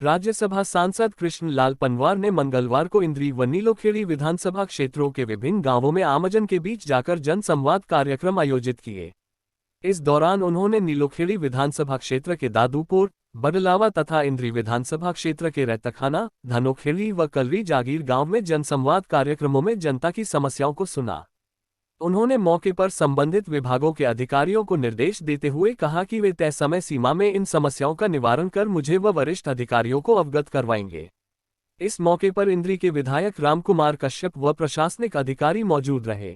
राज्यसभा सांसद कृष्ण लाल पंवार ने मंगलवार को इंद्री व नीलोखेड़ी विधानसभा क्षेत्रों के विभिन्न गांवों में आमजन के बीच जाकर जनसंवाद कार्यक्रम आयोजित किए। इस दौरान उन्होंने नीलोखेड़ी विधानसभा क्षेत्र के दादूपुर, बडलावा तथा इंद्री विधानसभा क्षेत्र के रैतखाना, धनोखेड़ी व कलरी जागीर गांव में जनसंवाद कार्यक्रमों में जनता की समस्याओं को सुना। उन्होंने मौके पर संबंधित विभागों के अधिकारियों को निर्देश देते हुए कहा कि वे तय समय सीमा में इन समस्याओं का निवारण कर मुझे व वरिष्ठ अधिकारियों को अवगत करवाएंगे। इस मौके पर इंद्री के विधायक रामकुमार कश्यप व प्रशासनिक अधिकारी मौजूद रहे।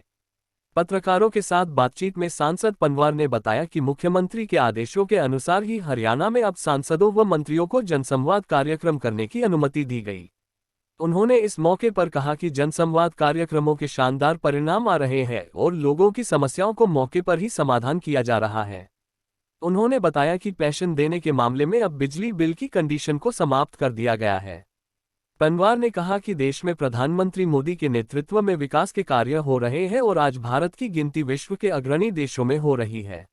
पत्रकारों के साथ बातचीत में सांसद पंवार ने बताया कि मुख्यमंत्री के आदेशों के अनुसार ही हरियाणा में अब सांसदों व मंत्रियों को जनसंवाद कार्यक्रम करने की अनुमति दी गई। उन्होंने इस मौके पर कहा कि जनसंवाद कार्यक्रमों के शानदार परिणाम आ रहे हैं और लोगों की समस्याओं को मौके पर ही समाधान किया जा रहा है। उन्होंने बताया कि पेंशन देने के मामले में अब बिजली बिल की कंडीशन को समाप्त कर दिया गया है। पंवार ने कहा कि देश में प्रधानमंत्री मोदी के नेतृत्व में विकास के कार्य हो रहे हैं और आज भारत की गिनती विश्व के अग्रणी देशों में हो रही है।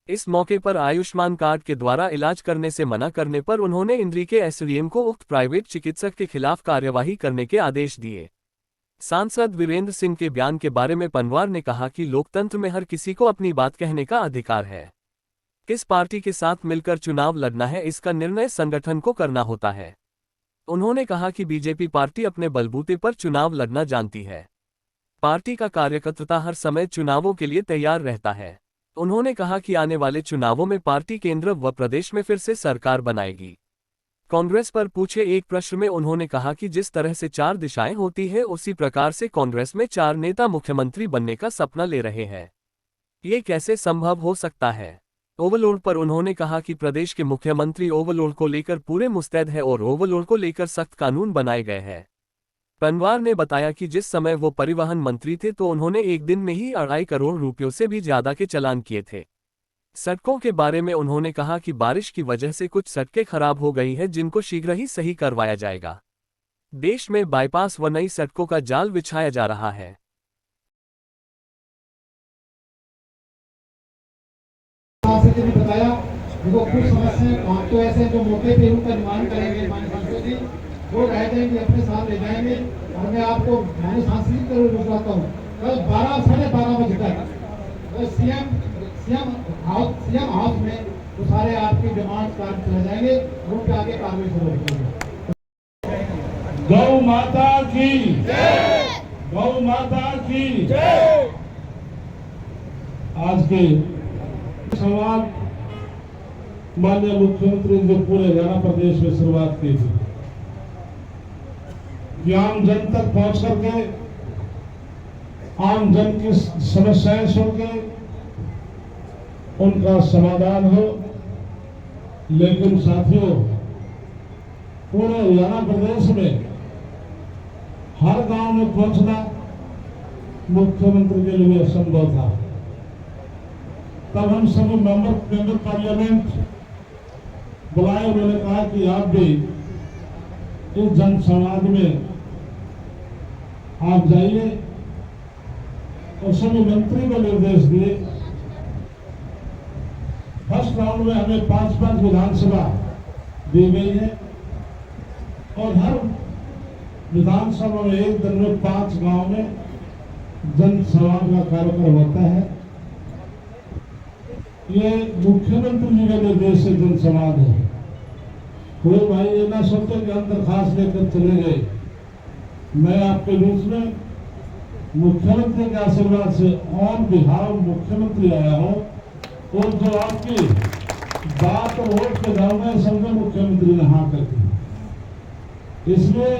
इस मौके पर आयुष्मान कार्ड के द्वारा इलाज करने से मना करने पर उन्होंने इंद्री के एसडीएम को उक्त प्राइवेट चिकित्सक के खिलाफ कार्यवाही करने के आदेश दिए। सांसद वीरेंद्र सिंह के बयान के बारे में पंवार ने कहा कि लोकतंत्र में हर किसी को अपनी बात कहने का अधिकार है। किस पार्टी के साथ मिलकर चुनाव लड़ना है, इसका निर्णय संगठन को करना होता है। उन्होंने कहा कि बीजेपी पार्टी अपने बलबूते पर चुनाव लड़ना जानती है। पार्टी का कार्यकर्ता हर समय चुनावों के लिए तैयार रहता है। उन्होंने कहा कि आने वाले चुनावों में पार्टी केंद्र व प्रदेश में फिर से सरकार बनाएगी। कांग्रेस पर पूछे एक प्रश्न में उन्होंने कहा कि जिस तरह से 4 दिशाएं होती है उसी प्रकार से कांग्रेस में 4 नेता मुख्यमंत्री बनने का सपना ले रहे हैं। ये कैसे संभव हो सकता है? ओवरलोड पर उन्होंने कहा कि प्रदेश के मुख्यमंत्री ओवरलोड को लेकर पूरे मुस्तैद है और ओवरलोड को लेकर सख्त कानून बनाए गए हैं। पंवार ने बताया कि जिस समय वो परिवहन मंत्री थे तो उन्होंने एक दिन में ही 2.5 करोड़ रुपयों से भी ज्यादा के चालान किए थे। सड़कों के बारे में उन्होंने कहा कि बारिश की वजह से कुछ सड़कें खराब हो गई हैं जिनको शीघ्र ही सही करवाया जाएगा। देश में बाईपास व नई सड़कों का जाल बिछाया जा रहा है। बताया देखो कुछ समस्या तो ऐसे जो मौके पे उनका निर्माण करेंगे वो रह जाएंगे, अपने साथ ले जाएंगे। और मैं आपको मैंने सांस्कृतिक तरह बुझाता हूँ, कल 12-12:30 बजे तक सीएम हाउस में वो सारे आपकी डिमांड कार्ड चले जाएंगे और उनके आगे कार्रवाई शुरू होगी। गौ माता की जय, गौ माता की जय। आज के सवाल माननीय मुख्यमंत्री ने पूरे हरियाणा प्रदेश में शुरुआत की थी कि आम जन तक पहुंच करके आम जन की समस्याएं सुन के उनका समाधान हो। लेकिन साथियों, पूरे हरियाणा प्रदेश में हर गांव में पहुंचना मुख्यमंत्री के लिए असंभव था। तब हम सभी मेंबर पार्लियामेंट बुलाए, उन्होंने कहा कि आप भी इस जनसंवाद में आप जाइए और सभी मंत्री को निर्देश दिए। फर्स्ट राउंड में हमें 5-5 विधानसभा दी गई है और हर विधानसभा में एक दिन में 5 गांव में जनसंवाद का कार्यक्रम होता है। ये मुख्यमंत्री जी के निर्देश से जनसंवाद है। कोई भाई ये ना सोचे कि हम दरखास्त लेकर चले गए। मैं आपके बीच में मुख्यमंत्री के आशीर्वाद से ऑन बिहाफ मुख्यमंत्री आया हूं और जो आपकी बात वोट के जाऊंगा समझे मुख्यमंत्री ने हाँ कर दी। इसलिए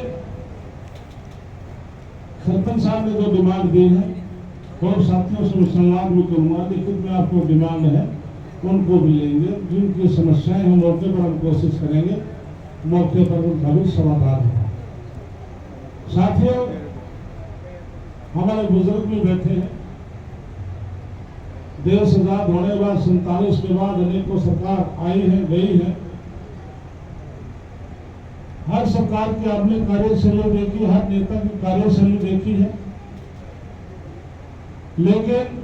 खरतन साहब ने जो डिमांड दी है और साथियों से संवाद भी करूंगा, लेकिन मैं आपको डिमांड है उनको भी लेंगे। जिनकी समस्याएं हम मौके पर हम कोशिश करेंगे मौके पर उनका भी समाधान है। साथियों, हमारे बुजुर्ग भी बैठे हैं। देश आजाद होने के बाद 47 के बाद अनेकों सरकार आई है गई है। हर सरकार की आपने कार्यशैली देखी, हर नेता की कार्यशैली देखी है। लेकिन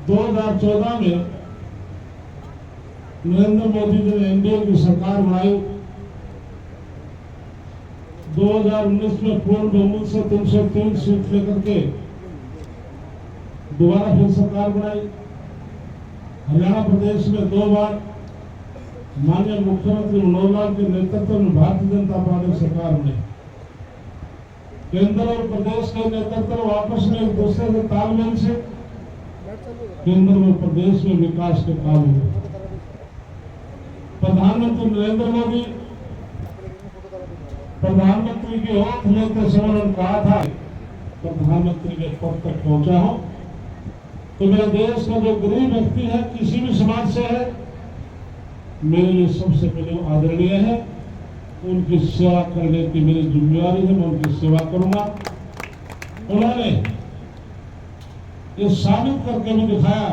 2014 में नरेंद्र मोदी जी ने एनडीए की सरकार बनाई 2019 में पूर्ण बहुमत से 303 सीट लेकर के दोबारा फिर सरकार बनाई। हरियाणा प्रदेश में 2 बार माननीय मुख्यमंत्री मनोहर लाल के नेतृत्व में भारतीय जनता पार्टी सरकार ने केंद्र और प्रदेश के नेतृत्व आपस में एक दूसरे के तालमेल से केंद्र और प्रदेश में विकास के काम हुए। प्रधानमंत्री नरेंद्र मोदी प्रधानमंत्री की ओथ लेते समय उन्होंने कहा था प्रधानमंत्री के पद तक पहुंचा हूं तो मेरे देश का जो गरीब व्यक्ति है, किसी भी समाज से है, मेरे लिए सबसे पहले आदरणीय है। उनकी सेवा करने की मेरी जिम्मेदारी है, मैं उनकी सेवा करूंगा। उन्होंने ये साबित करके भी दिखाया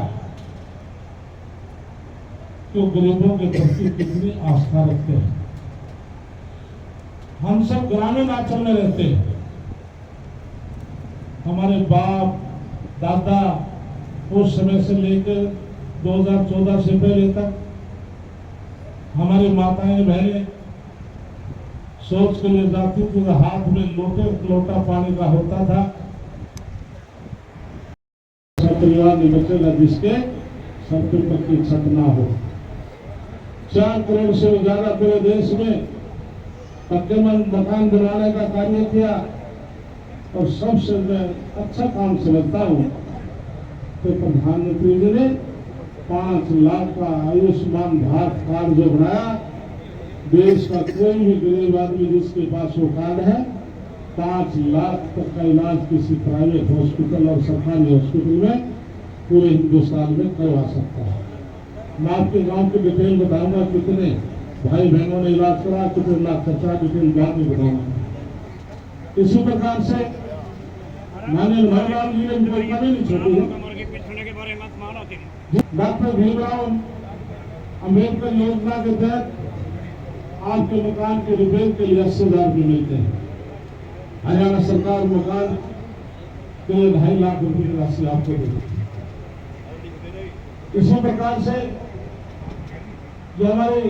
कि वो गरीबों के प्रति कितनी आस्था रखते हैं। हम सब ग्रामीण अंचल में रहते हैं। हमारे बाप दादा उस समय से लेकर 2014 से पहले तक हमारी माताएं बहनें सोच के लिए जाती थी, हाथ में लोटा पानी का होता था। परिवार नहीं बचेगा जिसके सर पे पक्की छत ना हो। 4 करोड़ से ज्यादा पूरे देश में पक्के मकान बनाने का कार्य किया और सबसे मैं अच्छा काम समझता हूँ तो प्रधानमंत्री जी ने 5 लाख का आयुष्मान भारत कार्ड जो बनाया, देश का कोई भी गरीब आदमी जिसके पास वो कार्ड है 5 लाख तक का इलाज किसी प्राइवेट हॉस्पिटल और सरकारी हॉस्पिटल में पूरे हिंदुस्तान में करवा सकता है। मैं आपके गांव की डिटेल बताऊंगा, कितने भाई बहनों ने इलाज करा, कितने लाख खर्चा, डिटेल बाद में बताऊंगा। इसी प्रकार से माननीय मनोहर लाल जी ने कभी नहीं छोड़ी है। डॉक्टर भीमराव अम्बेडकर योजना के तहत आपके मकान के रिपेयर के लिए 80,000 रुपये मिलते हैं। हरियाणा सरकार मकान के लिए 2.5 लाख रुपए की राशि आपको देती है। इसी प्रकार से जो हमारी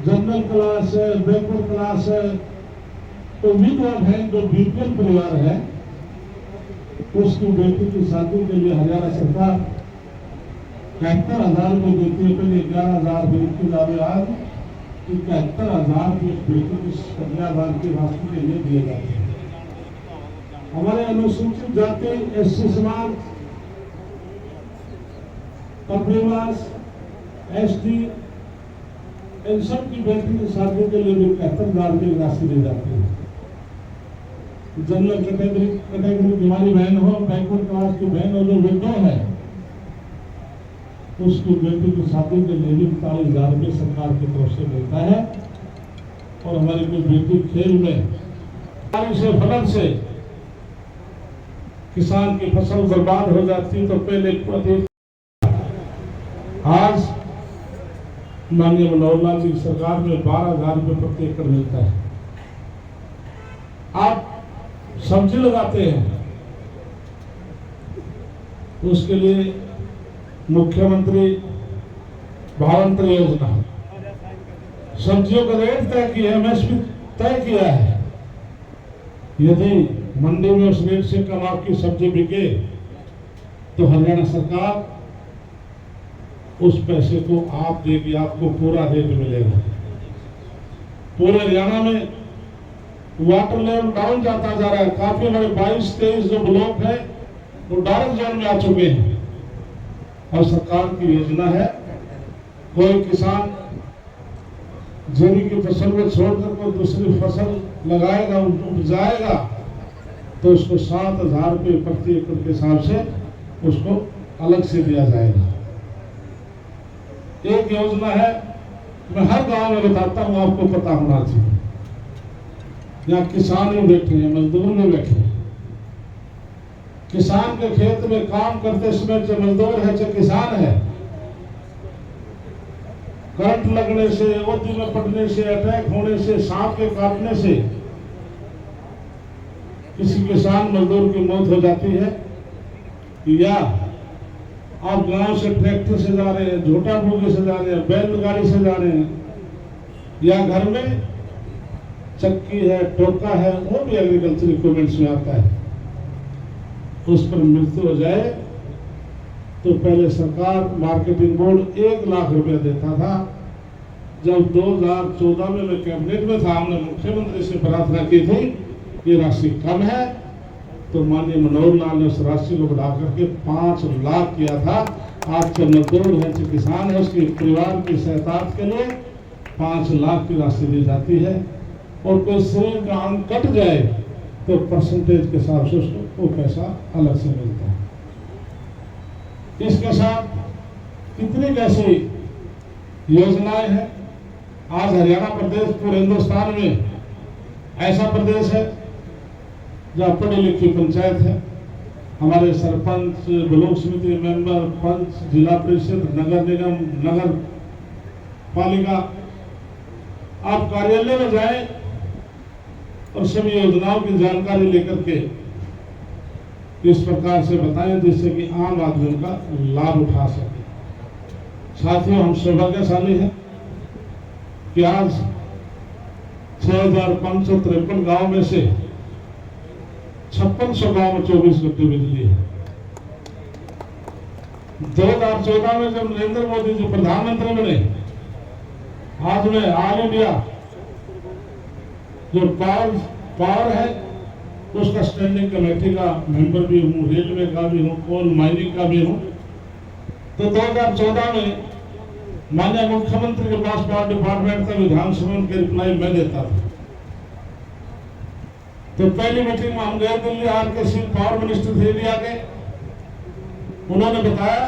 जनरल क्लास है, बैकवर्ड क्लास है, तो विधवा है जो बीपीएल परिवार है, उसकी बेटी की शादी के लिए हरियाणा सरकार 71,000 रुपये देती है। पहले 11,000 देती जा रही, आज 71,000 की बेटी की कन्यादान की राशि के लिए दिए जाते हैं। हमारे अनुसूचित जाति एससी समाज, कब्रिवास, एसटी, इन सब की बेटी की शादी के लिए भी 71,000 की राशि दी जाती है। जनरल कैटेगरी की हमारी बहन हो, बैकवर्ड क्लास की बहन हो, जो विडो है, उसकी बेटी की शादी के लिए भी 40,000 रुपये सरकार की तरफ से मिलता है। और हमारी कोई बेटी खेल में बारिश से फलन से किसान की फसल बर्बाद हो जाती तो पहले आज माननीय मनोहर लाल जी सरकार में 12,000 रुपये प्रति एकड़ मिलता है। आप सब्जी लगाते हैं, उसके लिए मुख्यमंत्री भावांतर योजना, सब्जियों का रेट तय किया, एमएसपी तय किया है। यदि मंडी में उस रेट से कम आपकी सब्जी बिके तो हरियाणा सरकार उस पैसे को आप देगी, आपको पूरा रेट मिलेगा। पूरे हरियाणा में वाटर लेवल डाउन जाता जा रहा है। काफी बड़े 22-23 जो ब्लॉक है वो डार्क जोन में आ चुके हैं। और सरकार की योजना है, कोई किसान जीरी की फसल को छोड़कर कोई दूसरी फसल लगाएगा, उपजाएगा, तो उसको 7,000 रुपये प्रति एकड़ के हिसाब से उसको अलग से दिया जाएगा। एक योजना है, मैं हर गांव में बताता हूं, आपको पता होना चाहिए। यहाँ किसान भी बैठे हैं, मजदूर भी बैठे हैं। किसान के खेत में काम करते समय जो मजदूर है, जो किसान है, करंट लगने से, ओदी में पड़ने से, अटैक होने से, सांप के काटने से किसी किसान मजदूर की मौत हो जाती है, या आप गांव से ट्रैक्टर से जा रहे हैं, झोटा बोगी से जा रहे हैं, बैलगाड़ी से जा रहे हैं, या घर में चक्की है, टोका है, वो भी एग्रीकल्चर इक्विपमेंट्स में आता है, उस पर मृत्यु हो जाए तो पहले सरकार मार्केटिंग बोर्ड 1 लाख रुपया देता था। जब 2014 में मैं कैबिनेट में था, हमने मुख्यमंत्री से प्रार्थना की थी ये राशि कम है, तो माननीय मनोहर लाल ने उस राशि को बढ़ा करके 5 लाख किया था। आज के मजदूर है, जो किसान है, उसके परिवार की सहतात के लिए 5 लाख की राशि दी जाती है। और कोई शरीर का अंग कट जाए तो परसेंटेज के हिसाब से उसको वो पैसा अलग से मिलता है। इसके साथ कितनी कैसी योजनाएं हैं। आज हरियाणा प्रदेश पूरे हिंदुस्तान में ऐसा प्रदेश है जहाँ पढ़ी लिखी पंचायत है। हमारे सरपंच, ब्लॉक समिति मेंबर, पंच, जिला परिषद, नगर निगम, नगर पालिका, आप कार्यालय में जाएं और सभी योजनाओं की जानकारी लेकर के इस प्रकार से बताएं जिससे कि आम आदमी का लाभ उठा सके। साथियों, हम सौभाग्यशाली हैं कि आज 6553 गांव में से 5600 गांव में 24 घंटे बिजली है। 2014 में जब नरेंद्र मोदी जी प्रधानमंत्री बने, आज मैं ऑल इंडिया जो पावर है उसका स्टैंडिंग कमेटी का मेंबर भी हूँ, रेलवे का भी हूँ, कोल माइनिंग का भी हूँ। तो 2014 में माननीय मुख्यमंत्री के पास पावर डिपार्टमेंट का विधानसभा के रिप्लाई मैं देता था। तो पहली मीटिंग में हम गए Delhi, R K. Singh power minister थे इंडिया के। उन्होंने बताया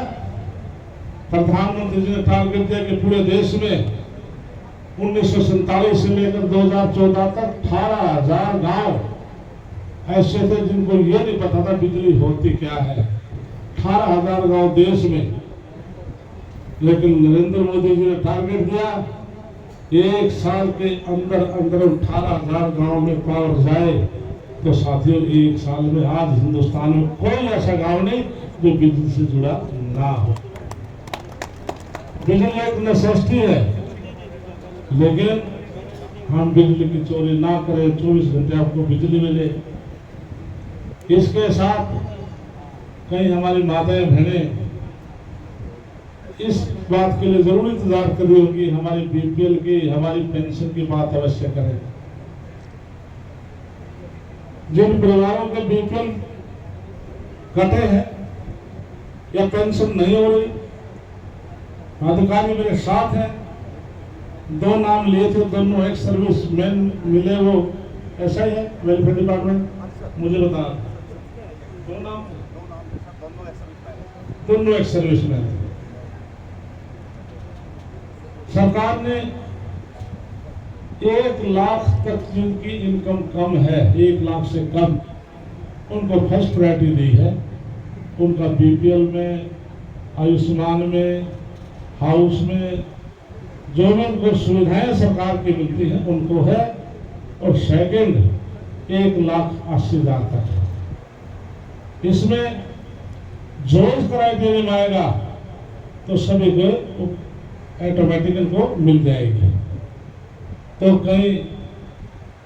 प्रधानमंत्री जी ने टारगेट दिया कि पूरे देश में 1947 से लेकर 2014 तक 18,000 गांव ऐसे थे जिनको ये नहीं पता था बिजली होती क्या है। 18,000 गांव देश में। लेकिन नरेंद्र मोदी जी ने टारगेट दिया 1 साल के अंदर अंदर 18,000 गांव में पावर जाए। तो साथियों, 1 साल में आज हिंदुस्तान में कोई ऐसा गांव नहीं जो बिजली से जुड़ा ना हो। बिजली एक नेसेसिटी है, लेकिन हम बिजली की चोरी ना करें, 24 घंटे आपको बिजली मिले। इसके साथ कई हमारी माताएं बहनें इस बात के लिए जरूर इंतजार कर रही होगी, हमारी बीपीएल की, हमारी पेंशन की बात अवश्य करें। जिन परिवारों के बीपीएल कटे हैं या पेंशन नहीं हो रही, अधिकारी मेरे साथ हैं। 2 नाम लिए थे, दोनों एक सर्विस मैन मिले, वो ऐसा ही है वेलफेयर डिपार्टमेंट, मुझे बता 2 नाम, दोनों एक सर्विस मैन थे। सरकार ने 1 लाख तक जिनकी इनकम कम है, 1 लाख से कम, उनको फर्स्ट प्रायोरिटी दी है। उनका बीपीएल में, आयुष्मान में, हाउस में जो भी उनको सुविधाएं सरकार की मिलती हैं उनको है। और सेकंड 1,80,000 तक। इसमें जो इस क्राइटेरिया में आएगा तो सभी को ऑटोमेटिक इनको मिल जाएगी। तो कहीं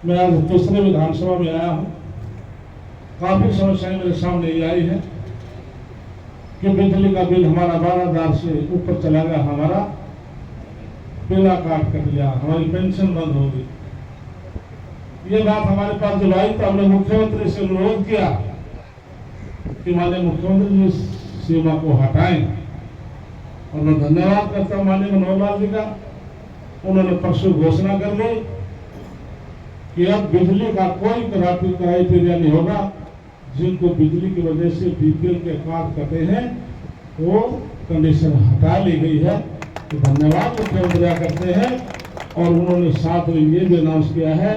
मैं आज दूसरे विधानसभा में आया हूँ, काफी समस्याएं मेरे सामने ये आई है कि बिजली का बिल हमारा 12,000 से ऊपर चला गया, हमारा पीला कार्ड कट गया, हमारी पेंशन बंद हो गई। ये बात हमारे पास जब आई तो हमने मुख्यमंत्री से अनुरोध किया कि माननीय मुख्यमंत्री जी इस सीमा को हटाएं। और मैं धन्यवाद करता हूं माननीय मनोहर लाल जी का, उन्होंने परसों घोषणा कर दी कि अब बिजली का कोई क्राइटेरिया नहीं होगा। जिनको बिजली की वजह से बीपीएल के कार्ड कटे हैं वो कंडीशन हटा ली गई है। तो धन्यवाद मुख्यमंत्री करते हैं। और उन्होंने साथ में ये भी अनाउंस किया है,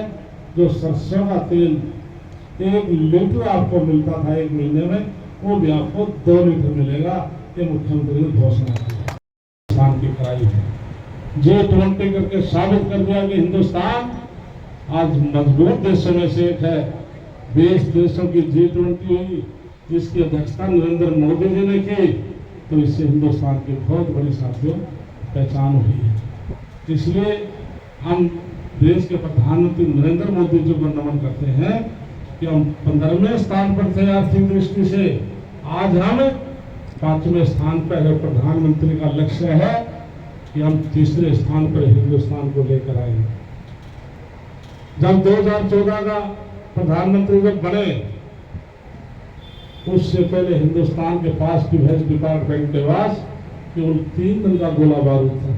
जो सरसों का तेल 1 लीटर आपको मिलता था 1 महीने में, वो भी आपको 2 लीटर मिलेगा। ये मुख्यमंत्री ने घोषणा हिंदुस्तान की कराई है। G20 करके साबित कर दिया कि हिंदुस्तान आज मजबूत देशों में से एक है। 20 देशों की G20 हुई जिसकी अध्यक्षता नरेंद्र मोदी जी ने की, तो इससे हिंदुस्तान की बहुत बड़ी साथियों पहचान हुई है। इसलिए हम देश के प्रधानमंत्री नरेंद्र मोदी जी को नमन करते हैं कि हम 15वें स्थान पर थे आर्थिक दृष्टि से, आज हम 5वें स्थान पर। अगर प्रधानमंत्री का लक्ष्य है कि हम तीसरे स्थान पर हिंदुस्तान को लेकर आएंगे। जब 2014 का प्रधानमंत्री जब बने, उससे पहले हिंदुस्तान के पास डिफेंस डिपार्टमेंट के पास केवल 3 टन का गोला बारूद था।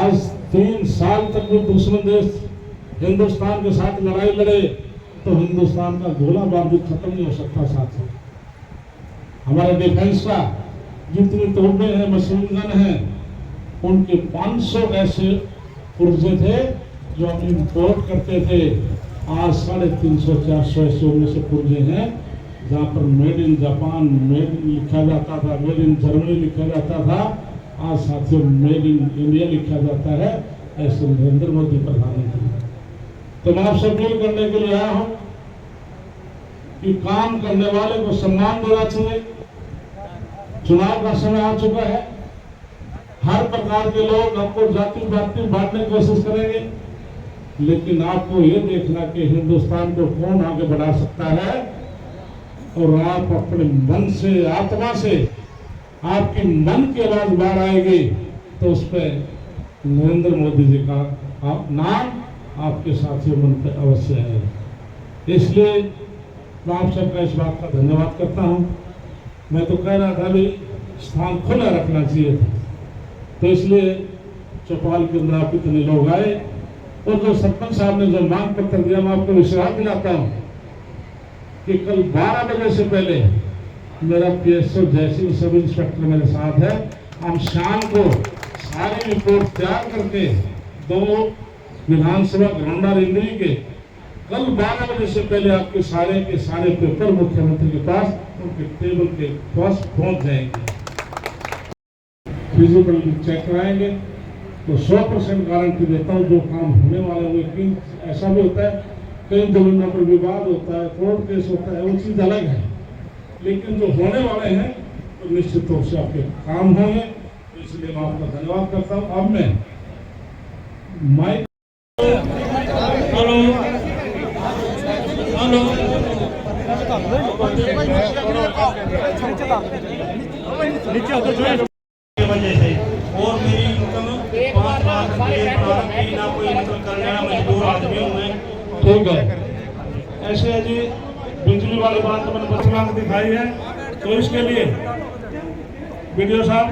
आज 3 साल तक भी दुश्मन देश हिंदुस्तान के साथ लड़ाई लड़े तो हिंदुस्तान का गोला बारूद खत्म नहीं हो सकता। साथियों, हमारे डिफेंस का जितनी तोड़े हैं, मशीन गन है, उनके 500 ऐसे पुर्जे थे जो हम इंपोर्ट करते थे। आज 350-400 ऐसे उनमें से पुर्जे हैं जहाँ पर मेड इन जापान मेड लिखा जाता था, मेड इन जर्मनी लिखा जाता था। आज साथियों मेड इन इंडिया लिखा जाता है। ऐसे नरेंद्र मोदी प्रधानमंत्री। तो मैं आपसे अपील करने के लिए आया हूँ कि काम करने वाले को सम्मान देना चाहिए। चुनाव का समय आ चुका है, हर प्रकार के लोग आपको जाति पाति बांटने की कोशिश करेंगे, लेकिन आपको ये देखना कि हिंदुस्तान को कौन आगे बढ़ा सकता है। और आप अपने मन से, आत्मा से, आपकी मन की आवाज बाहर आएगी तो उस पर नरेंद्र मोदी जी का नाम आपके साथियों मन पर अवश्य है। इसलिए मैं आप सबका इस बात का धन्यवाद करता हूँ। मैं तो कह रहा था भी स्थान खुला रखना चाहिए था, तो इसलिए चौपाल के अंदर आप इतने लोग आए। और जो सरपंच साहब ने जो मांग पत्र दिया, मैं आपको विश्वास दिलाता हूँ कि कल 12 बजे से पहले मेरा PSO जयसिंह सब इंस्पेक्टर मेरे साथ है। हम शाम को सारी रिपोर्ट तैयार करके 2 विधानसभा घरौंडा रेंडरी के कल 12 बजे से पहले आपके सारे के सारे पेपर मुख्यमंत्री के पास उनके टेबल के पास पहुंच जाएंगे। फिजिकल चेक कराएंगे तो 100% गारंटी देता हूँ जो काम होने वाला है। लेकिन ऐसा भी होता है कई जमीनों पर विवाद होता है, कोर्ट केस होता है, वो चीज अलग है, लेकिन जो होने वाले हैं तो निश्चित रूप से आपके काम होंगे। तो इसलिए मैं आपका धन्यवाद करता हूँ। अब मैं माइक हेलो वजह से और मेरी इनकम 5 लाख ना कोई इनकम करने वाला मजदूर आदमी हूँ मैं। ठीक है, ऐसे है जी। बिजली वाली बात तो मैंने 25 लाख दिखाई है, तो इसके लिए वीडियो साहब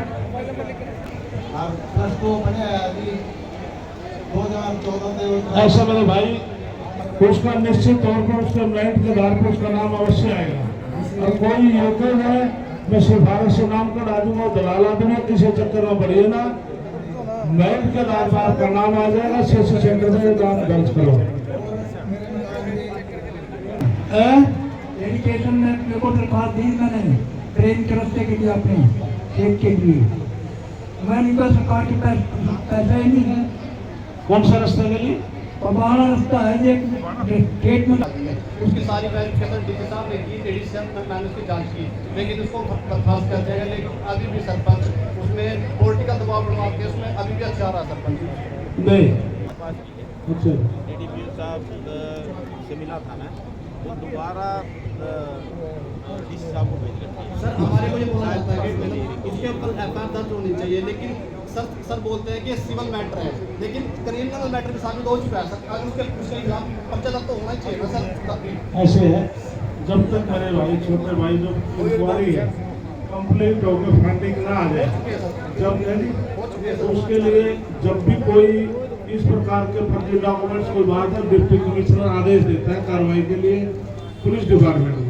ऐसा मेरे भाई, उसका निश्चित तौर पर उसके मेरिट के आधार पर उसका नाम अवश्य आएगा। और कोई योग्य है मैं सिफारिश से नाम कर दूंगा, दलाल आदमी किसी चक्कर में बढ़िए ना, मेरिट के आधार पर आपका नाम आ जाएगा। CSC सेंटर में नाम दर्ज करो। एजुकेशन में मेरे को दरख्वास्त दी मैंने ट्रेन के रास्ते के लिए, अपने खेत के लिए। मैं नहीं कर सरकार के पैसा ही नहीं है। कौन सा रास्ते के लिए? पबाड़ा रास्ता है ये खेत में। उसकी सारी वेरिफिकेशन डीसी साहब ने की, एडीसी मैंने उसकी जांच की, लेकिन उसको बर्खास्त कर दिया गया। लेकिन अभी भी सरपंच उसमें पॉलिटिकल दबाव बनवा के उसमें अभी भी अच्छा रहा सरपंच नहीं। अच्छा, ADPO साहब से मिला था मैं, वो दोबारा DC साहब को भेज रहे थे। सर हमारे को ये बोला जाता है कि इसके ऊपर FIR दर्ज होनी चाहिए, लेकिन सर बोलते हैं कि सिविल मैटर है, लेकिन क्रिमिनल मैटर के साथ हो चुका है सर। अगर उसके खिलाफ पर्चा दर्ज तो होना ही चाहिए ना सर। ऐसे है, जब तक मेरे भाई छोटे भाई जो इंक्वायरी है कंप्लीट होकर फंडिंग ना आ जाए, जब नहीं तो उसके लिए जब भी कोई इस प्रकार के फर्जी डॉक्यूमेंट्स कोई बात है, डिप्टी कमिश्नर आदेश देता है कार्रवाई के लिए पुलिस डिपार्टमेंट में।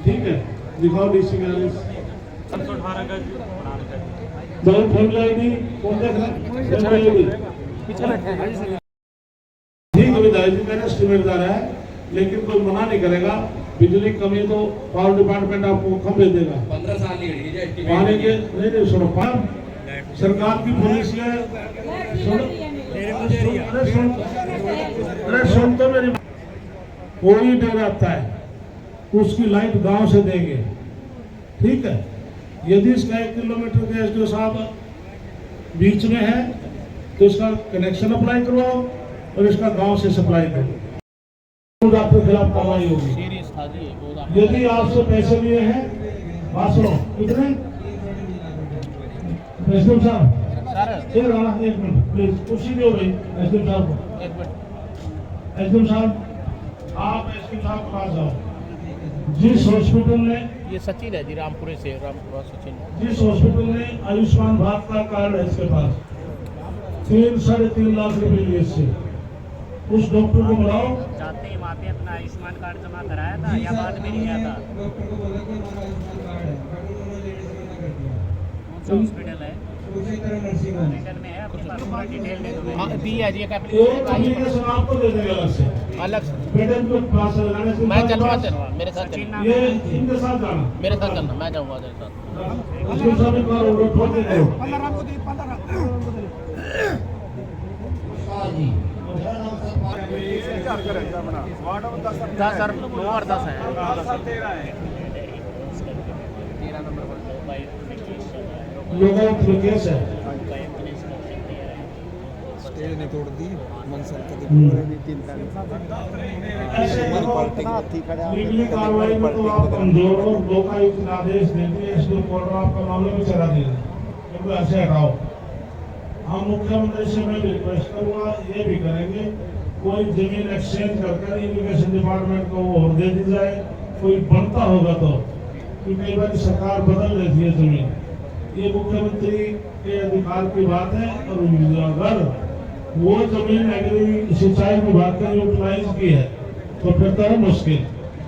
ठीक है, दिखाओ DC का आदेश। 718 का बहुत फैमिली आईडी कौन देख रहा है? ठीक है विधायक जी, मैंने एस्टिमेटदार है, लेकिन कोई मना नहीं करेगा। बिजली कमी तो पावर डिपार्टमेंट आपको कम दे देगा। 15 साल पानी के नहीं सुनो, सरकार की पुलिस है। अरे सुन तो मेरी, कोई डर आता है उसकी लाइट गांव से देंगे। ठीक है, यदि इसका 1 किलोमीटर के SDO साहब बीच में है तो इसका कनेक्शन अप्लाई करवाओ। और इसका गांव से सप्लाई करें। आपके खिलाफ कार्रवाई होगी। यदि आपसे पैसे लिए हैं, बात सुनो, कितने एसडीएम साहब, एक मिनट प्लीज, कुर्सी दो भाई एसडीएम साहब को। एसडीएम साहब, आप एसडीएम साहब के पास आओ। जिस हॉस्पिटल ने, ये सचिन है जी, रामपुरे से, रामपुरा सचिन। जिस हॉस्पिटल ने आयुष्मान भारत का कार्ड है इसके पास, 3-3.5 लाख रुपए लिए इससे, उस डॉक्टर को बुलाओ। जाते ही वहाँ पे अपना आयुष्मान कार्ड जमा कराया था या बाद में लिया था? कौन सा हॉस्पिटल है? हॉस्पिटल में है, आपके पास पूरा डिटेल दे दो। हाँ दी है जी, एक एप्लीकेशन आपको दे देंगे अलग से, अलग से। पेटेंट के पास लगाने से मैं चलूँगा मेरे साथ चलना, ये इनके साथ जाना, मेरे साथ चलना, मैं जाऊँगा तेरे साथ। उसके साथ एक बार वो ठोक के दो। सर 9 और 10 है। 13 नंबर पर लोगों की केस है, ऐसे लीगली कार्रवाई में तो आप कमजोर हो, लोकायुक्त आदेश देते हैं, इसलिए कोर्ट आपका मामला भी चला दिया, क्योंकि ऐसे हटाओ। हम मुख्यमंत्री से मैं रिक्वेस्ट करूँगा, ये भी करेंगे, कोई जमीन एक्सचेंज कर इमिग्रेशन डिपार्टमेंट को वो दे दी जाए, कोई बनता होगा तो, क्योंकि कई बार सरकार बदल देती है जमीन, ये मुख्यमंत्री के अधिकार की बात है। और अगर वो जमीन एग्री सिंचाई विभाग ने यूटिलाइज की है तो फिर तो है मुश्किल।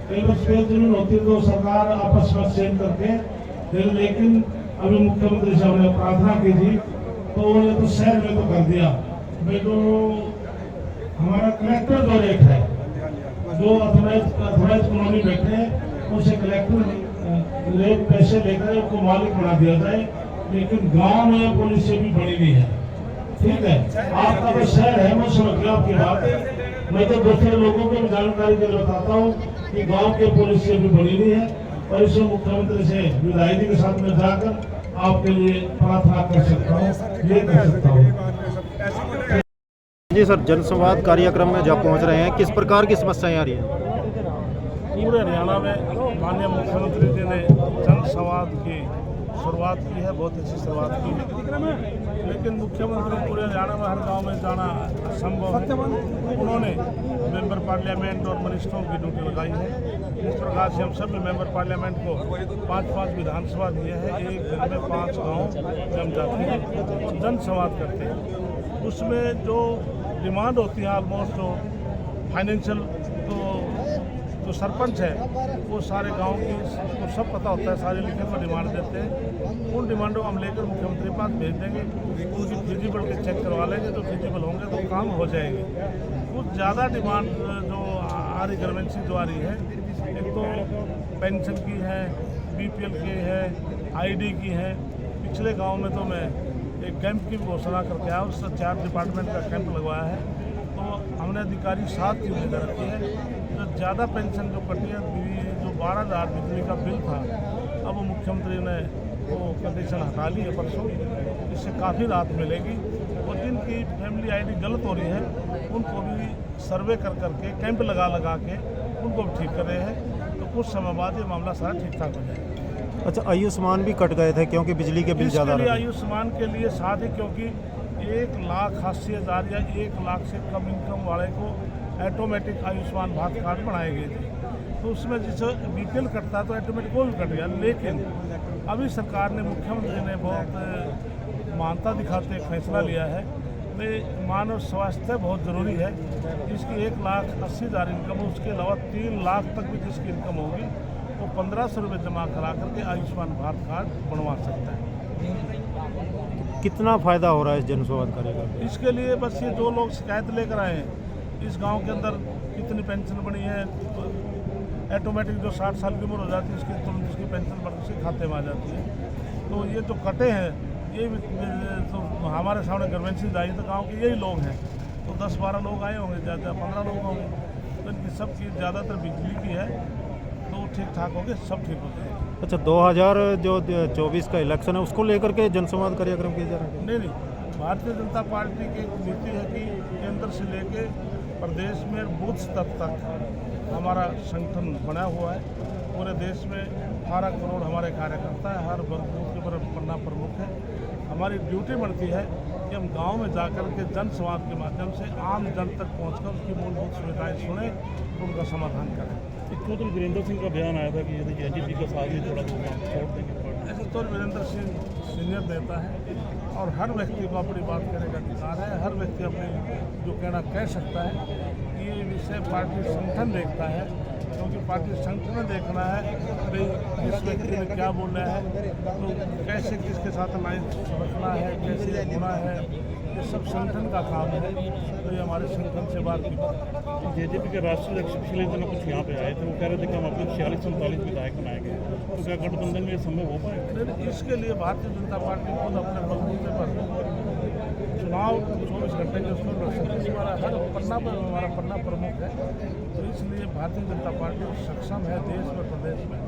कई बार सफेद जमीन होती है तो सरकार आपस में एक्सचेंज करके फिर, लेकिन अभी मुख्यमंत्री साहब ने प्रार्थना की थी तो ये तो शहर में तो कर दिया। मैं तो हमारा कलेक्टर जो रेट है, जो अथोराइज कॉलोनी बैठे हैं, उनसे कलेक्टर रेट पैसे लेकर उनको मालिक बना दिया जाए, लेकिन गांव में पुलिस से भी बड़ी नहीं है। ठीक है, आपका तो शहर है, मैं समझ गया आपकी बात है। मैं तो दूसरे लोगों को भी जानकारी के लिए बताता हूँ कि गांव के पुलिस से भी बड़ी नहीं है, और इसे मुख्यमंत्री से विधायक जी के साथ में जाकर आपके लिए प्रार्थना कर सकता हूँ, ये कर सकता हूँ। जी सर, जनसंवाद कार्यक्रम में जब पहुंच रहे हैं, किस प्रकार की समस्याएं आ रही हैं? पूरे हरियाणा में माननीय मुख्यमंत्री जी ने जनसंवाद की शुरुआत की है, बहुत अच्छी शुरुआत की है, लेकिन मुख्यमंत्री पूरे हरियाणा में हर गांव में जाना असंभव है। उन्होंने मेंबर पार्लियामेंट और मिनिस्टरों की ड्यूटी लगाई है। जिस प्रकार से हम सभी मेंबर पार्लियामेंट को 5-5 विधानसभा दिए हैं, एक दिन में 5 गाँव में हम जाते हैं और जनसंवाद करते हैं। उसमें जो डिमांड होती है ऑलमोस्ट, जो फाइनेंशियल जो सरपंच है वो सारे गांव की को सब पता होता है, सारे लिखित में डिमांड देते हैं। उन डिमांडों को हम लेकर मुख्यमंत्री के पास भेज देंगे, उसकी फिजिबल के चेक करवा लेंगे, तो फिजिबल होंगे तो काम हो जाएगी। कुछ ज़्यादा डिमांड जो आ रही ग्रवेंसी जो आ रही है, एक तो पेंशन की है, BPL की है, ID की है। पिछले गाँव में तो मैं एक कैंप की घोषणा करके आया, उससे 4 डिपार्टमेंट का कैंप लगवाया है, तो हमने अधिकारी 7 की उम्मीद रखी है। जो ज़्यादा पेंशन जो कटी है, जो 12,000 बिजली का बिल था, अब वो मुख्यमंत्री ने वो कंडीशन हटा ली है परसों, इससे काफ़ी राहत मिलेगी। और जिनकी फैमिली ID गलत हो रही है उनको भी सर्वे कर करके कैंप लगा के उनको भी ठीक कर रहे हैं, तो कुछ समय बाद ये मामला सारा ठीक ठाक हो जाएगा। अच्छा, आयुष्मान भी कट गए थे क्योंकि बिजली के बिल ज़्यादा रहे। आयुष्मान के लिए साथ ही, क्योंकि 1,80,000 या 1 लाख से कम इनकम वाले को ऑटोमेटिक आयुष्मान भारत कार्ड बनाए गए थे, तो उसमें जिसे BPL कटता तो ऑटोमेटिक वो भी कट गया। लेकिन अभी सरकार ने, मुख्यमंत्री ने बहुत मानता दिखाते एक फैसला लिया है कि मानव स्वास्थ्य बहुत ज़रूरी है। जिसकी 1,80,000 इनकम है, उसके अलावा 3 लाख तक भी जिसकी इनकम होगी वो 1,500 रुपये जमा करा करके आयुष्मान भारत कार्ड बनवा सकता है। कितना फ़ायदा हो रहा है इस जनसंवाद कार्यक्रम? इसके लिए बस ये 2 लोग शिकायत लेकर आए हैं, इस गांव के अंदर कितनी पेंशन बनी है, ऑटोमेटिक जो 60 साल की उम्र हो जाती है उसकी तुरंत उसकी पेंशन बढ़ उसके खाते में आ जाती है। तो ये जो कटे हैं, ये तो हमारे सामने ग्रवेंसी आई तो गाँव के यही लोग हैं, तो 10-12 लोग आए होंगे, ज़्यादा 15 लोग होंगे, तो इनकी सबकी ज़्यादातर बिजली की है, तो ठीक ठाक हो गए, सब ठीक हो जाएगा। अच्छा, 2024 का इलेक्शन है, उसको लेकर के जनसंवाद कार्यक्रम किया जा रहा है? नहीं, भारतीय जनता पार्टी की एक नीति है कि केंद्र से लेके प्रदेश में बूथ स्तर तक हमारा संगठन बना हुआ है। पूरे देश में 18 करोड़ हमारे कार्यकर्ता है, हर बूथ के ऊपर पन्ना प्रमुख है। हमारी ड्यूटी बनती है कि हम गांव में जाकर के जन संवाद के माध्यम से आम जन तक पहुंचकर उसकी मूलभूत सुविधाएं सुने और उनका समाधान करें। चौधरी वीरेंद्र सिंह का बयान आया था कि यदि एनडीपी का साथ नहीं छोड़ा तो छोड़ देंगे। ऐसे तो वीरेंद्र सिंह सीनियर नेता है और हर व्यक्ति को अपनी बात कहने का अधिकार है। हर व्यक्ति अपनी जो कहना कह सकता है। ये विषय पार्टी संगठन देखता है, क्योंकि पार्टी संगठन देखना है भाई किस व्यक्ति ने क्या बोलना है, तो कैसे किसके साथ अलायंस रखना है, कैसे होना है, ये सब संगठन का काम है। तो ये हमारे संगठन से बात की बात। जेजेपी के राष्ट्रीय अध्यक्ष पिछले दिनों कुछ यहाँ पे आए थे, वो कह रहे थे कि हम अपने 46-47 विधायक बनाए गए, तो क्या गठबंधन में ये संभव हो पाएगा? इसके लिए भारतीय जनता पार्टी खुद अपने बलबूते पर चुनाव 24 घंटे के उसमें लड़ सकती है। हमारा हर पन्ना पर हमारा पन्ना प्रमुख है, तो इसलिए भारतीय जनता पार्टी सक्षम है देश में प्रदेश में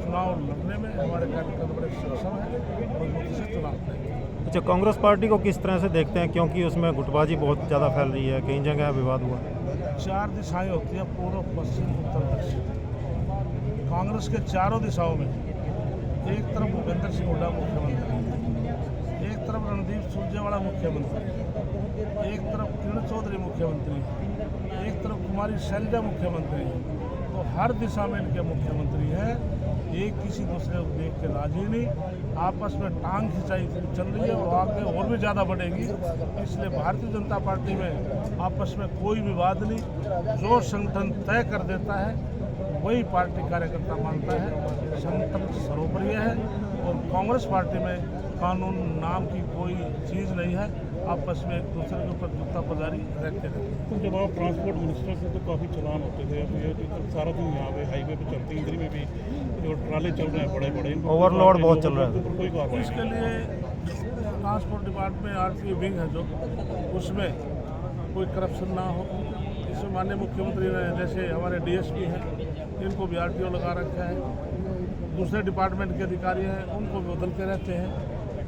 चुनाव लड़ने में। हमारे कार्यकर्ता बड़े सक्षम है, मजबूती से चुनाव लड़ेंगे। अच्छा, कांग्रेस पार्टी को किस तरह से देखते हैं, क्योंकि उसमें गुटबाजी बहुत ज़्यादा फैल रही है, कई जगह विवाद हुआ। 4 दिशाएं होती हैं, पूर्व, पश्चिम, उत्तर, दक्षिण। कांग्रेस के चारों दिशाओं में एक तरफ भूपेंद्र सिंह हुड्डा मुख्यमंत्री, एक तरफ रणदीप सुरजेवाला मुख्यमंत्री, एक तरफ किरण चौधरी मुख्यमंत्री, एक तरफ कुमारी शैलजा मुख्यमंत्री। तो हर दिशा में इनके मुख्यमंत्री हैं। एक किसी दूसरे को देख के राजी नहीं, आपस में टांग खिंचाई चल रही है और आगे और भी ज़्यादा बढ़ेगी। इसलिए भारतीय जनता पार्टी में आपस में कोई विवाद नहीं। जो संगठन तय कर देता है वही पार्टी कार्यकर्ता मानता है। संगठन सर्वोपरि है और कांग्रेस पार्टी में कानून नाम की कोई चीज़ नहीं है। आपस में एक दूसरे के ऊपर जूता बाजारी रहते रहते हैं। तो जब आप ट्रांसपोर्ट मिनिस्टर से तो काफ़ी चलान होते थे, अब ये तो सारा दिन यहाँ पे हाईवे पे चलते हैं, इंद्री में भी जो ट्राले चल रहे हैं बड़े बड़े, ओवरलोड बहुत चल रहा है। तो कोई कार्रवाई इसके लिए ट्रांसपोर्ट डिपार्टमेंट में आरटीओ विंग है जो, उसमें कोई करप्शन ना हो। इसमें माननीय मुख्यमंत्री ने जैसे हमारे डीएसपी हैं इनको भी आरटीओ लगा रखा है। दूसरे डिपार्टमेंट के अधिकारी हैं उनको भी बदलते रहते हैं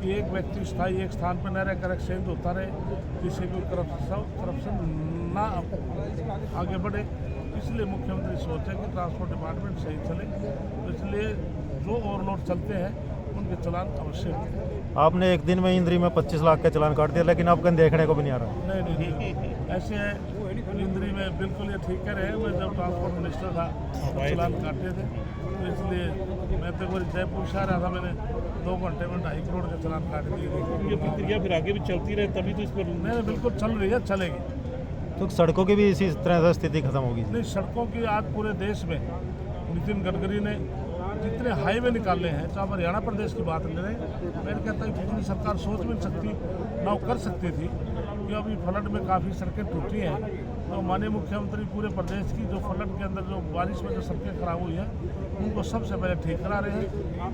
कि एक व्यक्ति स्थायी एक स्थान पर न रहकर एक्सचेंज होता रहे, किसी को करप्शन ना आगे बढ़े। इसलिए मुख्यमंत्री सोचा कि ट्रांसपोर्ट डिपार्टमेंट सही चले, तो इसलिए जो ओवरलोड चलते हैं उनके चलान अवश्य होते हैं। आपने एक दिन में इंद्री में 25 लाख का चलान काट दिया, लेकिन अब कहीं देखने को भी नहीं आ रहा। नहीं ऐसे है। इंद्री में बिल्कुल ये ठीक कह रहे हैं। मैं जब ट्रांसपोर्ट मिनिस्टर था तो चलान काटे थे, तो इसलिए मैं तो एक जयपुर से आ रहा था, मैंने 2 घंटे में 2.5 करोड़ के चलान काट दिए। ये प्रक्रिया फिर आगे भी चलती रहे तभी तो इस पर नहीं, बिल्कुल चल रही है, चलेगी। तो सड़कों की भी इसी तरह से स्थिति खत्म होगी। नहीं, सड़कों की आज पूरे देश में नितिन गडकरी ने जितने हाईवे निकाले हैं, चाहे हरियाणा प्रदेश की बात ले रहे हैं, मैं कहता हूँ पिछली सरकार सोच भी नहीं सकती ना कर सकती थी कि अभी फ्लड में काफ़ी सड़कें टूटी हैं। तो माननीय मुख्यमंत्री पूरे प्रदेश की जो फ्लड के अंदर जो बारिश में जो सड़कें खराब हुई हैं उनको सबसे पहले ठीक करा रहे हैं।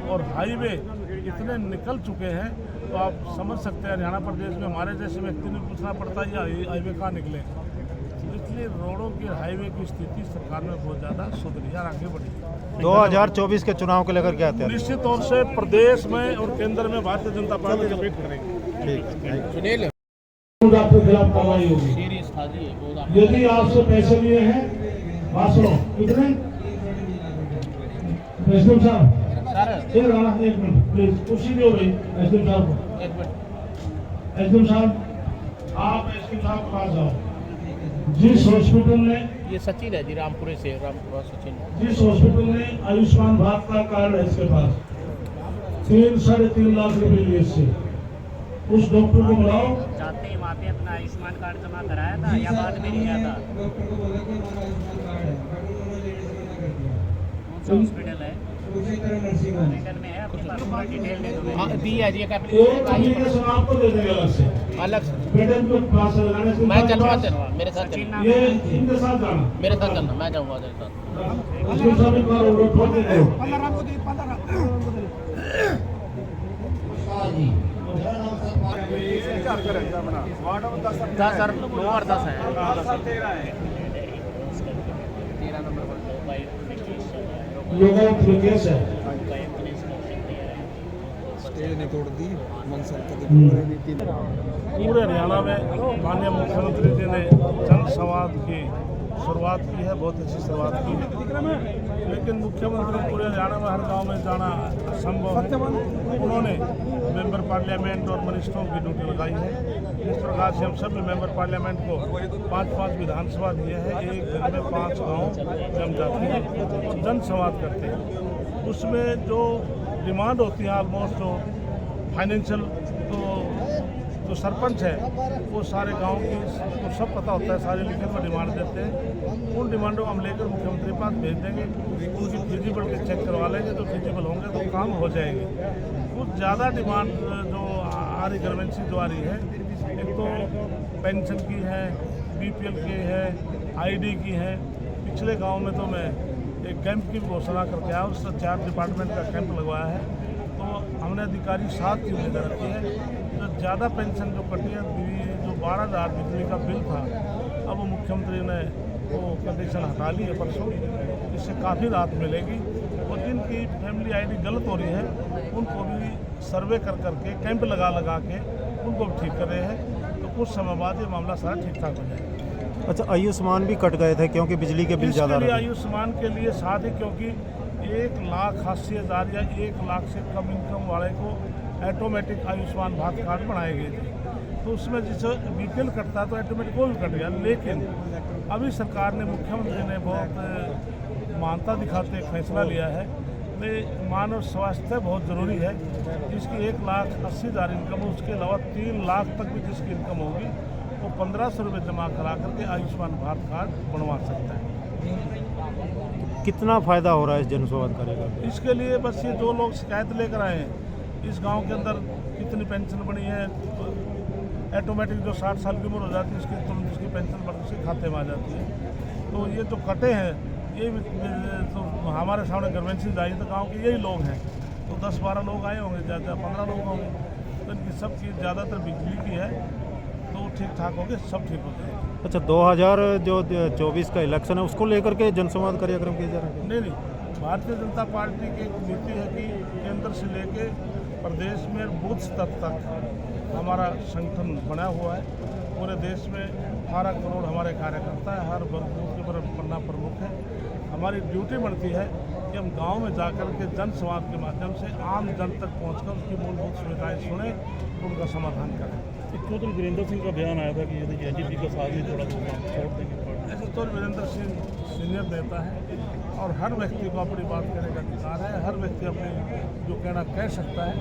और हाईवे इतने निकल चुके हैं तो आप समझ सकते हैं हरियाणा प्रदेश में हमारे जैसे व्यक्ति ने पूछना पड़ता है ये हाईवे कहाँ निकले। इसलिए रोडों की हाईवे की स्थिति सरकार में बहुत ज़्यादा सुधरी है, आगे बढ़ी। 2024 के चुनाव को लेकर क्या तैयारी? निश्चित तौर से प्रदेश में और केंद्र में भारतीय जनता पार्टी का वेट करेंगे। आपके खिलाफ कार्रवाई होगी। यदि आपसे पैसे लिए हैं, बात सुनो, कितने? एसडीएम साहब, एक मिनट प्लीज, कुर्सी दो भाई एसडीएम साहब को। एसडीएम साहब, आप एसडीएम साहब के पास जाओ। जिस हॉस्पिटल ने, ये सचिन है जी, रामपुरे से, रामपुरा सचिन। जिस हॉस्पिटल ने आयुष्मान भारत का कार्ड है इसके पास, 3-3.5 लाख रुपए लिए इससे, उस डॉक्टर को बुलाओ। जाते ही वहाँ पे अपना आयुष्मान कार्ड जमा कराया था या बाद में लिया था? हॉस्पिटल है हॉस्पिटल में है, अपने पास पूरा डिटेल दे दो। हाँ दी है जी, आपको दे देंगे अलग से, अलग से मैं चलवा मेरे साथ चलना, इनके साथ जाना, मेरे साथ चलना, मैं जाऊँगा तेरे साथ। सर 9 और 10 है। 13 नंबर पर लोगों की केस है। पूरे हरियाणा में माननीय मुख्यमंत्री जी ने जन संवाद की शुरुआत की है, बहुत अच्छी शुरुआत की है, लेकिन मुख्यमंत्री पूरे हरियाणा में हर गांव में जाना असंभव है। उन्होंने मेंबर पार्लियामेंट और मिनिस्टरों की ड्यूटी लगाई है। इस प्रकार से हम सभी मेंबर पार्लियामेंट को 5-5 विधानसभा दिए हैं। एक दिन में 5 गाँव जम जाते हैं और जन संवाद करते हैं। उसमें जो डिमांड होती है ऑलमोस्ट जो फाइनेंशियल जो सरपंच है वो सारे गांव की तो सब पता होता है, सारे लिखित में डिमांड देते हैं। उन डिमांडों को हम लेकर मुख्यमंत्री के पास भेज देंगे, उनकी फिजिबल के चेक करवा लेंगे, तो फिजिबल होंगे तो काम हो जाएंगे। कुछ ज़्यादा डिमांड जो आ रही ग्रेवेंसी जो आ रही है, एक तो पेंशन की है, BPL की है, ID की है। पिछले गाँव में तो मैं एक कैंप की घोषणा करके आया, उससे 4 डिपार्टमेंट का कैंप लगवाया है। तो हमने अधिकारी 7 चीज़ें कर रखी है। जो ज़्यादा पेंशन जो कटी है, जो 12,000 बिजली का बिल था, अब वो मुख्यमंत्री ने वो कंडीशन हटा ली है परसों, इससे काफ़ी राहत मिलेगी। और जिनकी फैमिली ID गलत हो रही है उनको भी सर्वे कर करके कैंप लगा के उनको भी ठीक कर रहे हैं। तो कुछ समय बाद ये मामला सारा ठीक ठाक हो जाएगा। अच्छा, आयुष्मान भी कट गए थे क्योंकि बिजली के बिल ज़्यादा रहे। आयुष्मान के लिए साथ ही क्योंकि 1,80,000 या 1 लाख से कम इनकम वाले को ऑटोमेटिक आयुष्मान भारत कार्ड बनाए गए थे। तो उसमें जिसे BPL कटता है तो ऑटोमेटिक वो भी कट गया। लेकिन अभी सरकार ने, मुख्यमंत्री ने बहुत मानता दिखाते फैसला लिया है कि मानव स्वास्थ्य बहुत ज़रूरी है। जिसकी 1,80,000 इनकम हो, उसके अलावा 3 लाख तक भी जिसकी इनकम होगी वो 1,500 रुपये जमा करा करके आयुष्मान भारत कार्ड बनवा सकता है। कितना फ़ायदा हो रहा है इस जन संवाद कार्यक्रम? इसके लिए बस ये जो लोग शिकायत लेकर आए हैं, इस गांव के अंदर कितनी पेंशन बनी है, ऑटोमेटिक जो 60 साल की उम्र हो जाती है इसकी तुरंत उसकी पेंशन बढ़ उसके खाते में आ जाती है। तो ये जो कटे हैं ये तो हमारे सामने ग्रेवेंसीज आई तो गाँव के यही लोग हैं। तो 10-12 लोग आए होंगे, ज़्यादा 15 लोग होंगे। तो इनकी सबकी ज़्यादातर बिजली की है, तो ठीक ठाक होंगे, सब ठीक हो जाएगा। अच्छा, 2024 का इलेक्शन है, उसको लेकर के जनसंवाद कार्यक्रम किया जा रहा है? नहीं, भारतीय जनता पार्टी की एक नीति है कि केंद्र से लेके प्रदेश में बूथ स्तर तक हमारा संगठन बना हुआ है। पूरे देश में 18 करोड़ हमारे कार्यकर्ता है, हर बूथ के पर पन्ना प्रमुख है। हमारी ड्यूटी बनती है कि हम गांव में जाकर के जन संवाद के माध्यम से आम जन तक पहुंचकर उसकी मूलभूत सुविधाएं सुने, उनका समाधान करें। चौधरी वीरेंद्र सिंह का बयान आया था कि यदि AGP का साथ नहीं छोड़ा तो छोड़ देंगे। ऐसे तो वीरेंद्र सिंह सीनियर नेता है और हर व्यक्ति को अपनी बात करने का अधिकार है। हर व्यक्ति अपने जो कहना कह सकता है।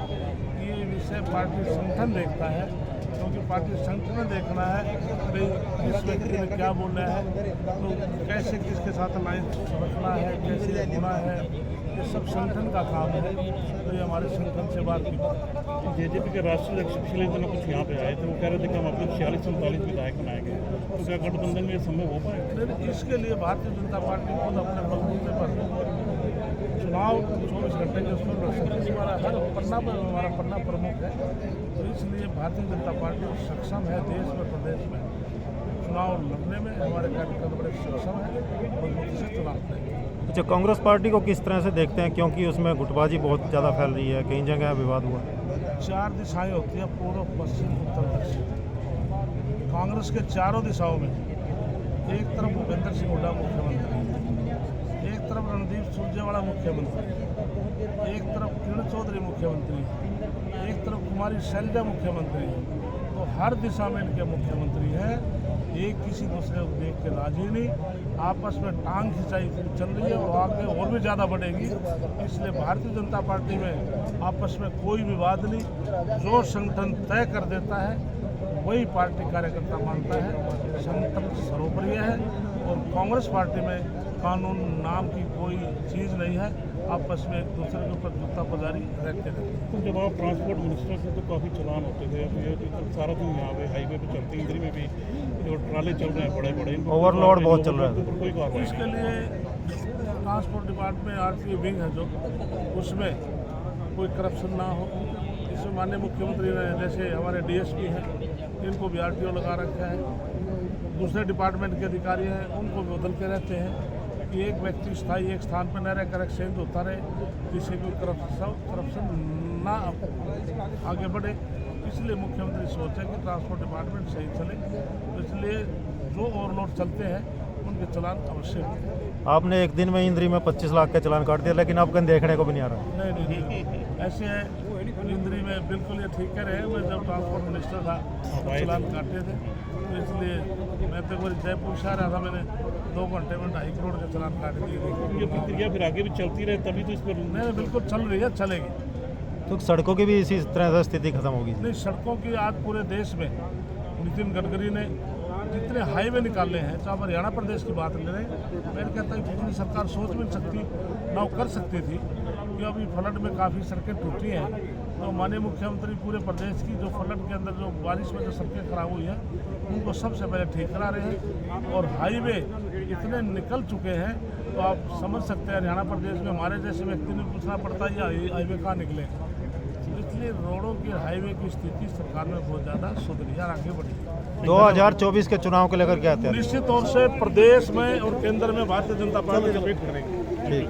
ये विषय पार्टी संगठन देखता है, क्योंकि पार्टी संगठन ने देखना है भाई किस व्यक्ति ने क्या बोलना है, तो कैसे किसके साथ लाइन रखना है, कैसे होना है, ये सब संगठन का काम है। तो ये हमारे संगठन से बात की। JJP के राष्ट्रीय अध्यक्ष पिछले दिनों कुछ यहाँ पे आए थे, वो कह रहे थे कि हम अपने 46-47 विधायक बनाए गए, तो क्या गठबंधन में ये संभव हो पाएगा? इसके लिए भारतीय जनता पार्टी खुद अपने बलबूते पर चुनाव 24 घंटे के उसमें लड़ सकती है। हमारा हर पन्ना पर हमारा पन्ना प्रमुख है, तो इसलिए भारतीय जनता पार्टी सक्षम है देश में, प्रदेश में चुनाव लड़ने में। हमारे कार्यकर्ता बड़े सक्षम है, मजबूती से चुनाव लड़ेंगे। अच्छा, कांग्रेस पार्टी को किस तरह से देखते हैं, क्योंकि उसमें गुटबाजी बहुत ज़्यादा फैल रही है, कई जगह विवाद हुआ? 4 दिशाएं होती हैं, पूर्व, पश्चिम, उत्तर, दक्षिण। कांग्रेस के चारों दिशाओं में एक तरफ भूपेंद्र सिंह हुड्डा मुख्यमंत्री, एक तरफ रणदीप सुरजेवाला मुख्यमंत्री, एक तरफ किरण चौधरी मुख्यमंत्री, एक तरफ कुमारी शैलजा मुख्यमंत्री। तो हर दिशा में इनके मुख्यमंत्री हैं। एक किसी दूसरे को देख के राजी नहीं, आपस में टांग खिंचाई चल रही है और आगे और भी ज़्यादा बढ़ेगी। इसलिए भारतीय जनता पार्टी में आपस में कोई विवाद नहीं। जो संगठन तय कर देता है वही पार्टी कार्यकर्ता मानता है। संगठन सर्वोपरि है और कांग्रेस पार्टी में कानून नाम की कोई चीज़ नहीं है। आपस में एक दूसरे के ऊपर जूता बाजारी रहते रहते। तो जब आप ट्रांसपोर्ट मिनिस्टर थे तो काफ़ी चलान होते थे, अब ये सारा दिन यहाँ पे हाईवे पे चलते हैं, इधर में भी जो ट्राले चल रहे हैं बड़े ओवरलोड बहुत चल रहा है। कोई कार्रवाई? इसके लिए ट्रांसपोर्ट डिपार्टमेंट RTO विंग है जो, उसमें कोई करप्शन ना हो। इसमें माननीय मुख्यमंत्री ने जैसे हमारे DSP हैं इनको भी RTO लगा रखा है, दूसरे डिपार्टमेंट के अधिकारी हैं उनको भी बदलते रहते हैं। कि एक व्यक्ति स्थायी एक स्थान पर न रहकर एक्सचेंज होता रहे, जिससे कोई करप्शन ना आगे बढ़े। इसलिए मुख्यमंत्री सोचा कि ट्रांसपोर्ट डिपार्टमेंट सही चले, तो इसलिए जो ओवरलोड चलते हैं उनके चलान अवश्य हों। आपने एक दिन में इंद्री में 25 लाख का चलान काट दिया, लेकिन अब कहीं देखने को भी नहीं आ रहा। नहीं ऐसे है, इंद्री में बिल्कुल ये ठीक कह रहे हैं। मैं जब ट्रांसपोर्ट मिनिस्टर था तो चलान काटे थे, तो इसलिए मैं तो एक जयपुर से आ रहा था, मैंने 2 घंटे में 2.5 करोड़ के चलान काट दिए थे। ये प्रक्रिया फिर आगे भी चलती रहे तभी तो इस पर नहीं बिल्कुल चल रही है, चलेगी। तो सड़कों की भी इसी तरह से स्थिति खत्म होगी। नहीं, सड़कों की आज पूरे देश में नितिन गडकरी ने जितने हाईवे निकाले हैं, चाहे हरियाणा प्रदेश की बात ले रहे हैं, मैं कहता हूँ जितनी सरकार सोच भी नहीं सकती ना वो कर सकती थी, कि अभी फ्लड में काफ़ी सड़कें टूटी हैं। तो माननीय मुख्यमंत्री पूरे प्रदेश की जो फ्लड के अंदर जो बारिश में जो सड़कें खराब हुई हैं उनको सबसे पहले ठीक करा रहे हैं, और हाईवे इतने निकल चुके हैं तो आप समझ सकते हैं हरियाणा प्रदेश में हमारे जैसे व्यक्ति ने पूछना पड़ता है ये हाईवे कहाँ निकले। इसलिए रोडों की हाईवे की स्थिति सरकार में बहुत ज़्यादा सुधरी और आगे बढ़ी। 2024 के चुनाव को लेकर क्या तैयारी? निश्चित तौर से प्रदेश में और केंद्र में भारतीय जनता पार्टी वेट करेंगे। ठीक।